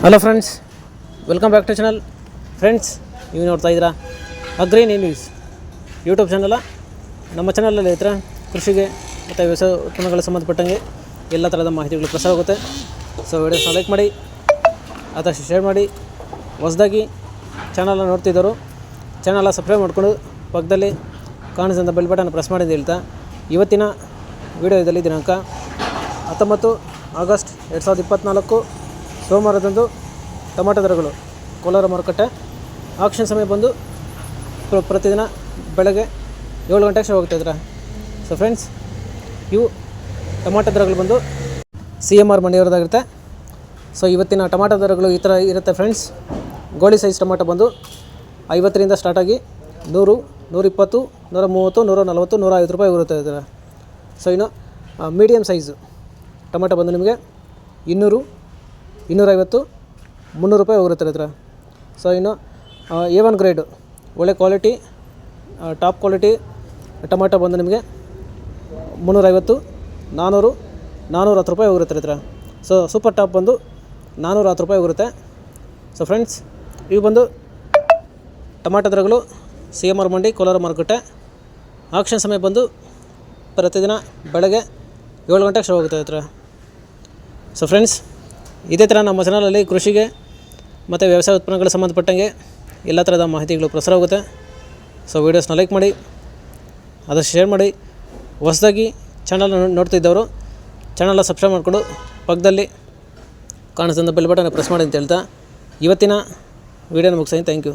Hello friends, welcome back to channel. Friends, ನೀವು ನೋಡ್ತಾ ಇದ್ದೀರಾ ಅಗ್ರಿ ನ್ಯೂಸ್ ಯೂಟ್ಯೂಬ್ ಚಾನಲ. ನಮ್ಮ ಚಾನಲಲ್ಲಿ ಈ ಥರ ಕೃಷಿಗೆ ಮತ್ತು ವ್ಯವಸಾಯ ಉತ್ಪನ್ನಗಳಿಗೆ ಸಂಬಂಧಪಟ್ಟಂಗೆ ಎಲ್ಲ ಥರದ ಮಾಹಿತಿಗಳು ಪ್ರಸಾರ ಆಗುತ್ತೆ. ಸೊ ವಿಡಿಯೋಸ್ನ ಲೈಕ್ ಮಾಡಿ, ಆದಷ್ಟು ಶೇರ್ ಮಾಡಿ. ಹೊಸದಾಗಿ ಚಾನಲ್ನ ನೋಡ್ತಿದ್ದರು ಚಾನಲ್ನ ಸಬ್ಸ್ಕ್ರೈಬ್ ಮಾಡಿಕೊಂಡು ಪಕ್ಕದಲ್ಲಿ ಕಾಣಿಸಿದಂಥ ಬೆಲ್ ಬಟನ್ ಪ್ರೆಸ್ ಮಾಡಿ ಅಂತ ಹೇಳ್ತಾ, ಇವತ್ತಿನ ವಿಡಿಯೋದಲ್ಲಿ ದಿನಾಂಕ 19 ಆಗಸ್ಟ್ 2024 ಸೋಮವಾರದಂದು ಟೊಮಾಟೊ ದರಗಳು ಕೋಲಾರ ಮಾರುಕಟ್ಟೆ ಆಕ್ಷನ್ ಸಮಯ ಬಂದು ಪ್ರತಿದಿನ ಬೆಳಗ್ಗೆ 7 ಗಂಟೆಗೆ ಶೋ ಹೋಗ್ತಾಯಿದ್ರೆ. ಸೊ ಫ್ರೆಂಡ್ಸ್, ಇವು ಟೊಮಾಟೊ ದರಗಳು ಬಂದು CMR ಮಂಡಿಯವರದಾಗಿರುತ್ತೆ. ಸೊ ಇವತ್ತಿನ ಟೊಮಾಟೊ ದರಗಳು ಈ ಥರ ಇರುತ್ತೆ ಫ್ರೆಂಡ್ಸ್. ಗೋಳಿ ಸೈಜ್ ಟೊಮಾಟೊ ಬಂದು 50ರಿಂದ ಸ್ಟಾರ್ಟಾಗಿ 100, 120, 130, 140, 150 ರೂಪಾಯಿ ಇರುತ್ತೆ ಇದ್ದಾರೆ. ಸೊ ಇನ್ನು ಮೀಡಿಯಮ್ ಸೈಜು ಟೊಮಾಟೊ ಬಂದು ನಿಮಗೆ 200, 250, 300 ರೂಪಾಯಿ ಹೋಗಿರುತ್ತೆ ಹತ್ರ. ಸೊ ಇನ್ನು A1 ಗ್ರೇಡು ಒಳ್ಳೆ ಕ್ವಾಲಿಟಿ ಟಾಪ್ ಕ್ವಾಲಿಟಿ ಟೊಮಾಟೊ ಬಂದು ನಿಮಗೆ 350, 400, 410 ರೂಪಾಯಿ ಹೋಗಿರುತ್ತೆ ಹತ್ರ. ಸೊ ಸೂಪರ್ ಟಾಪ್ ಬಂದು 410 ರೂಪಾಯಿ ಹೋಗಿರುತ್ತೆ. ಸೊ ಫ್ರೆಂಡ್ಸ್, ಇವು ಬಂದು ಟೊಮಾಟೊ ದರಗಳು CMR ಮಂಡಿ ಕೋಲಾರ ಮಾರುಕಟ್ಟೆ ಆಕ್ಷನ್ ಸಮಯ ಬಂದು ಪ್ರತಿದಿನ ಬೆಳಗ್ಗೆ 7 ಗಂಟೆಗೆ ಶೋ ಹೋಗುತ್ತೆ ಹತ್ರ. ಸೊ ಫ್ರೆಂಡ್ಸ್, ಇದೇ ಥರ ನಮ್ಮ ಚಾನಲಲ್ಲಿ ಕೃಷಿಗೆ ಮತ್ತು ವ್ಯವಸಾಯ ಉತ್ಪನ್ನಗಳಿಗೆ ಸಂಬಂಧಪಟ್ಟಂಗೆ ಎಲ್ಲ ಥರದ ಮಾಹಿತಿಗಳು ಪ್ರಸಾರ ಆಗುತ್ತೆ. ಸೊ ವೀಡಿಯೋಸ್ನ ಲೈಕ್ ಮಾಡಿ, ಆದಷ್ಟು ಶೇರ್ ಮಾಡಿ. ಹೊಸದಾಗಿ ಚಾನಲ್ನ ನೋಡ್ತಿದ್ದವರು ಚಾನಲ್ನ ಸಬ್ಸ್ಕ್ರೈಬ್ ಮಾಡಿಕೊಂಡು ಪಕ್ಕದಲ್ಲಿ ಕಾಣಿಸಿದಂಥ ಬೆಲ್ ಬಟನ್ ಪ್ರೆಸ್ ಮಾಡಿ ಅಂತ ಹೇಳ್ತಾ ಇವತ್ತಿನ ವೀಡಿಯೋನ ಮುಗಿಸ್ತೀನಿ. Thank you.